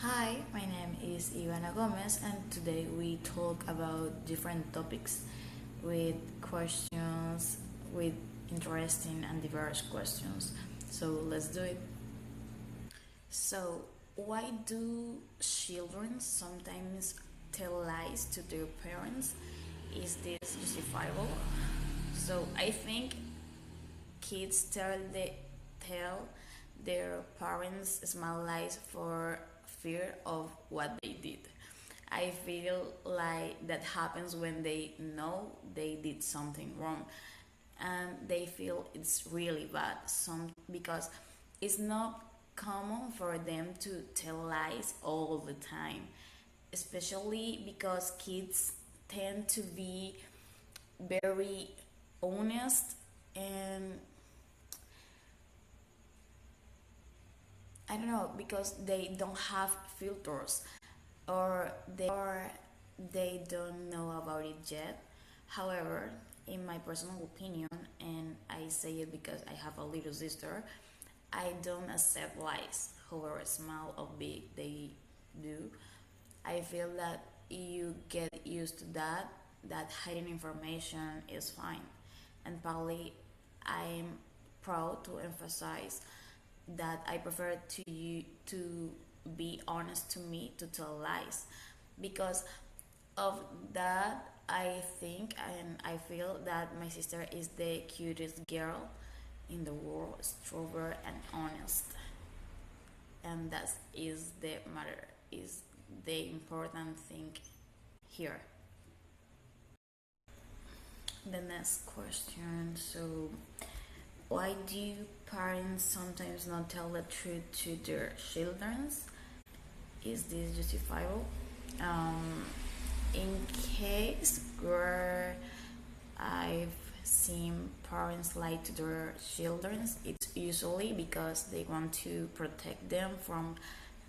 Hi, my name is Ivana Gomez, and today we talk about different topics with questions, with interesting and diverse questions. So let's do it. So, why do children sometimes tell lies to their parents? Is this justifiable? So, I think kids tell their parents small lies for fear of what they did. I feel like that happens when they know they did something wrong and they feel it's really bad because it's not common for them to tell lies all the time, especially because kids tend to be very honest and I don't know because they don't have filters or they don't know about it yet. However, in my personal opinion, and I say it because I have a little sister, I don't accept lies, however small or big they do. I feel that you get used to that hiding information is fine. And probably I'm proud to emphasize that I prefer to you to be honest to me to tell lies because of that I think and I feel that my sister is the cutest girl in the world, extrovert and honest, and that is the matter, is the important thing here. The next question. So, why do parents sometimes not tell the truth to their children? Is this justifiable? Um, in case where I've seen parents lie to their children, it's usually because they want to protect them from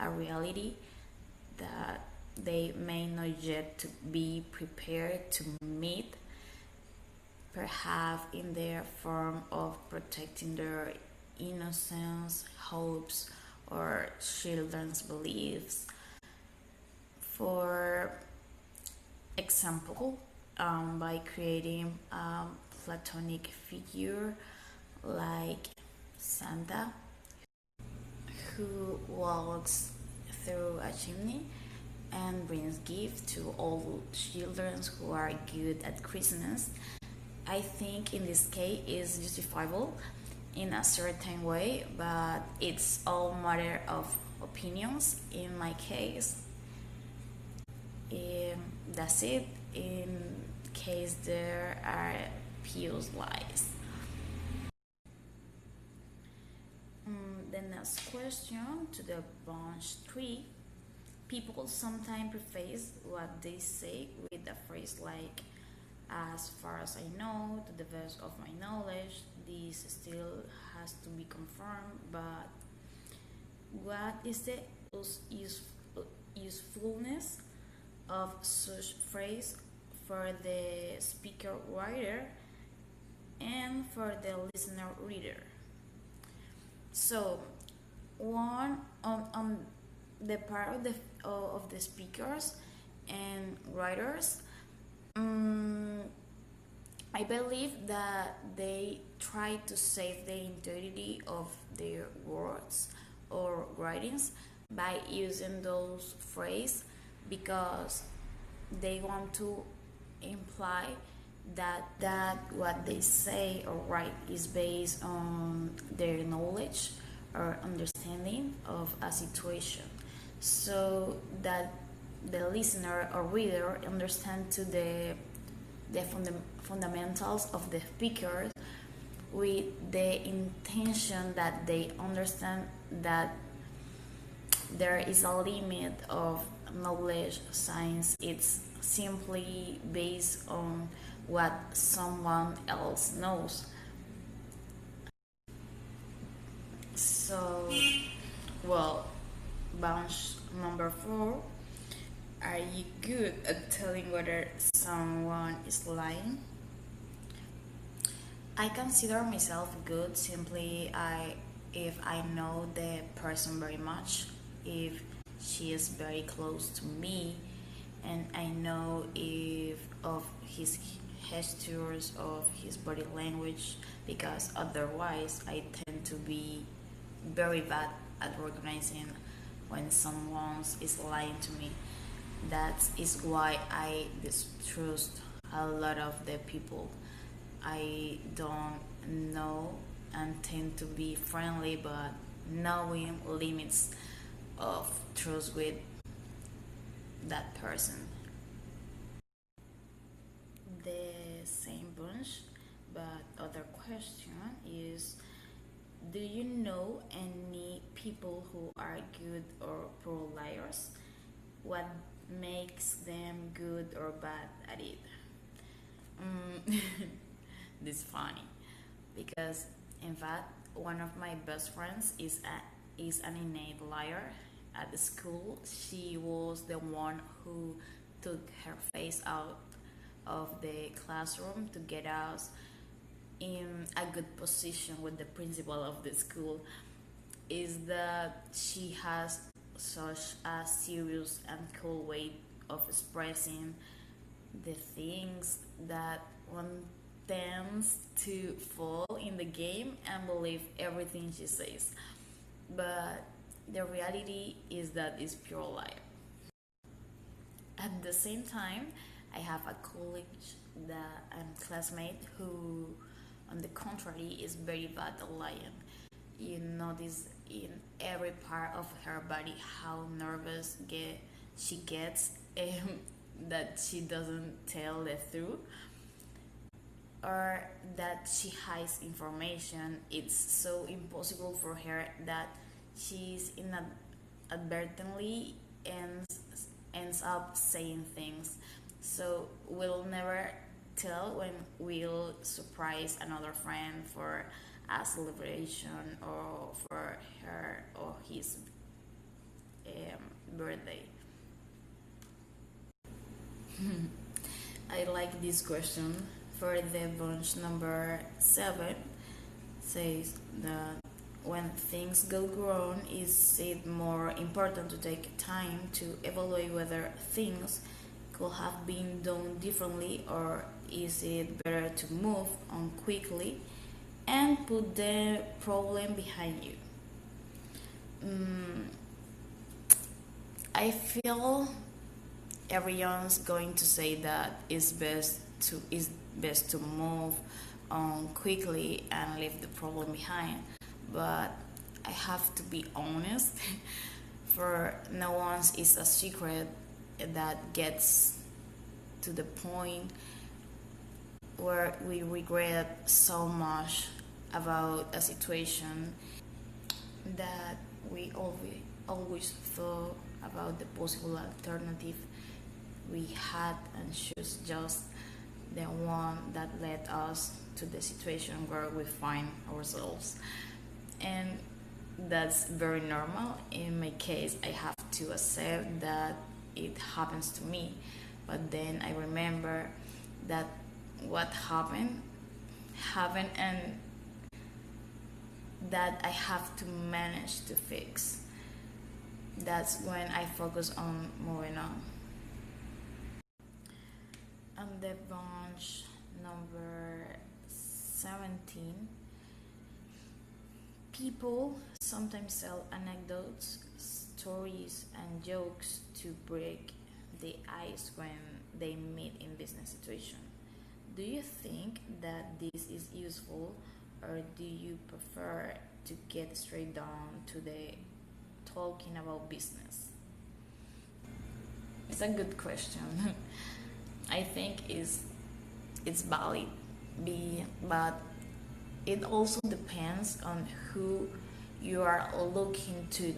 a reality that they may not yet to be prepared to meet, perhaps in their form of protecting their innocence, hopes, or children's beliefs. For example, by creating a platonic figure like Santa who walks through a chimney and brings gifts to all children who are good at Christmas. I think in this case is justifiable in a certain way, but it's all matter of opinions. In my case, that's it. In case there are pious lies. The next question to the bunch three. People sometimes preface what they say with a phrase like, as far as I know, to the best of my knowledge, this still has to be confirmed, but what is the usefulness of such phrase for the speaker writer and for the listener reader? So, one on the part of the speakers and writers, I believe that they try to save the integrity of their words or writings by using those phrases because they want to imply that what they say or write is based on their knowledge or understanding of a situation, so that the listener or reader understand to the fundamentals of the speaker with the intention that they understand that there is a limit of knowledge. Science it's simply based on what someone else knows. So, well, bunch number 4, are you good at telling whether someone is lying? I consider myself good simply if I know the person very much. If she is very close to me, and I know if of his gestures, of his body language, because otherwise I tend to be very bad at recognizing when someone is lying to me. That is why I distrust a lot of the people I don't know and tend to be friendly, but knowing limits of trust with that person. The same bunch, but other question is, do you know any people who are good or poor liars? What makes them good or bad at it? Mm, this is funny because in fact one of my best friends is an innate liar. At the school, she was the one who took her face out of the classroom to get us in a good position with the principal of the school. Is that she has such a serious and cool way of expressing the things that one tends to fall in the game and believe everything she says. But the reality is that it's pure lie. At the same time, I have a colleague that classmate who, on the contrary, is very bad at lying. You notice in every part of her body how nervous she gets that she doesn't tell the truth, or that she hides information. It's so impossible for her that she's inadvertently ends up saying things. So we'll never tell when we'll surprise another friend for a celebration or for her or his birthday. I like this question. For the bunch number 7 says that when things go wrong, is it more important to take time to evaluate whether things could have been done differently, or is it better to move on quickly and put the problem behind you? Mm, I feel everyone's going to say that it's best to move on quickly and leave the problem behind. But I have to be honest, for no one's is a secret that gets to the point where we regret so much about a situation that we always thought about the possible alternative we had and choose just the one that led us to the situation where we find ourselves. And that's very normal. In my case, I have to accept that it happens to me, but then I remember that what happened, and that I have to manage to fix. That's when I focus on moving on. On the bunch number 17, people sometimes tell anecdotes, stories, and jokes to break the ice when they meet in business situation. Do you think that this is useful, or do you prefer to get straight down to the talking about business? It's a good question. I think it's valid, but it also depends on who you are looking to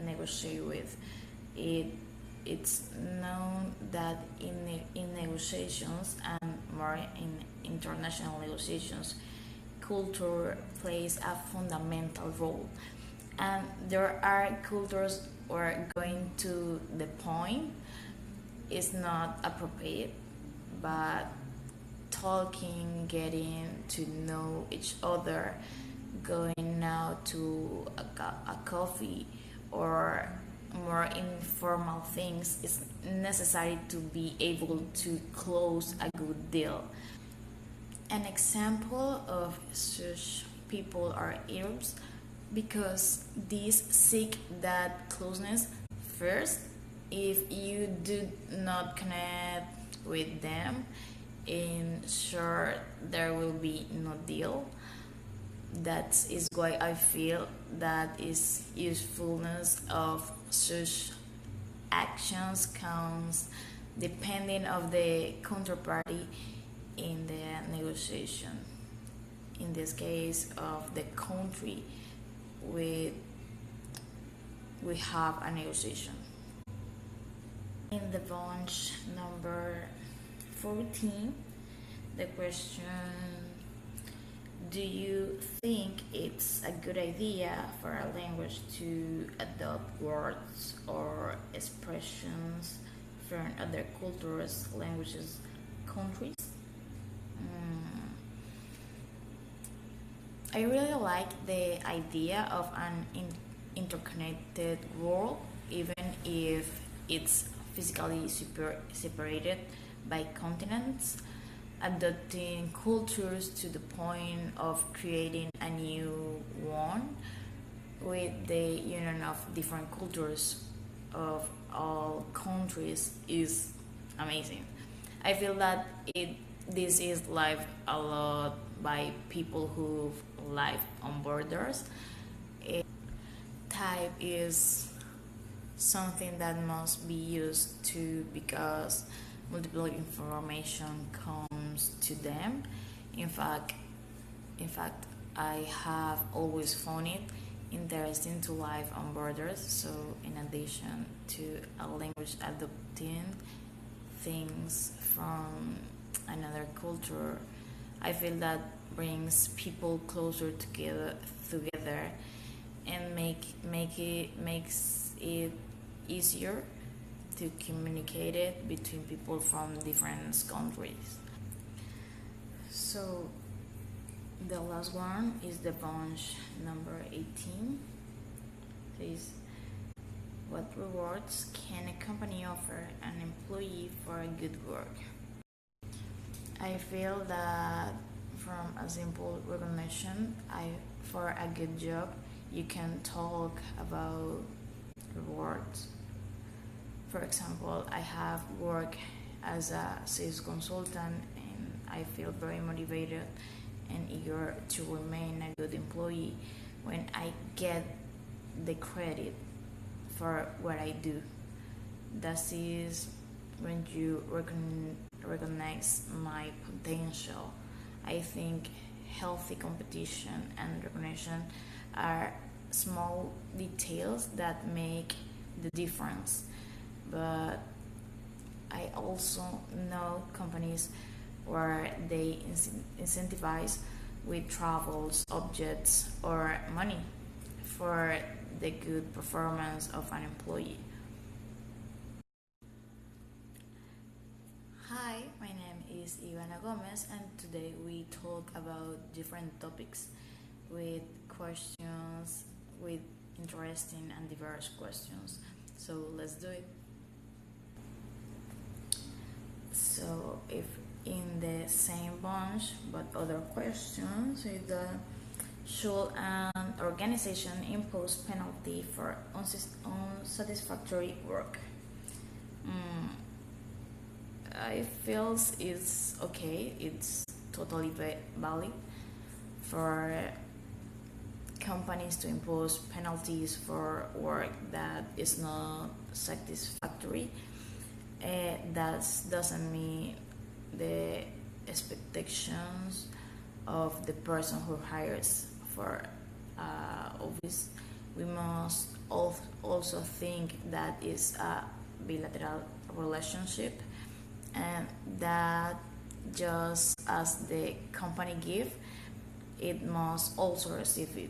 negotiate with. It it's known that in negotiations, and more in international negotiations, culture plays a fundamental role. And there are cultures where going to the point is not appropriate, but talking, getting to know each other, going out to a coffee, or more informal things, it's necessary to be able to close a good deal. An example of such people are Arabs because these seek that closeness first. If you do not connect with them, in short, there will be no deal. That is why I feel that is usefulness of such actions counts depending of the counterparty in the negotiation. In this case of the country, we we have a negotiation. In the bunch number 14, the question: do you think it's a good idea for a language to adopt words or expressions from other cultures, languages, countries? I really like the idea of an interconnected world, even if it's physically separated by continents. Adopting cultures to the point of creating a new one with the union of different cultures of all countries is amazing. I feel that this is lived a lot by people who live on borders. Type is something that must be used to because multiple information comes to them. In fact, in fact, I have always found it interesting to live on borders. So, in addition to a language adopting things from another culture, I feel that brings people closer together and makes it easier to communicate it between people from different countries. So the last one is the bunch number 18. Says, what rewards can a company offer an employee for a good work? I feel that from a simple recognition, for a good job, you can talk about rewards. For example, I have worked as a sales consultant and I feel very motivated and eager to remain a good employee when I get the credit for what I do. That is when you recognize my potential. I think healthy competition and recognition are small details that make the difference. But I also know companies where they incentivize with travels, objects, or money for the good performance of an employee. Hi, my name is Ivana Gomez, and today we talk about different topics with questions, with interesting and diverse questions. So let's do it. So, if in the same bunch but other questions, is the should an organization impose penalty for unsatisfactory work? I feel it's okay. It's totally valid for companies to impose penalties for work that is not satisfactory. That doesn't meet the expectations of the person who hires for office. We must also think that is a bilateral relationship and that just as the company give, it must also receive it.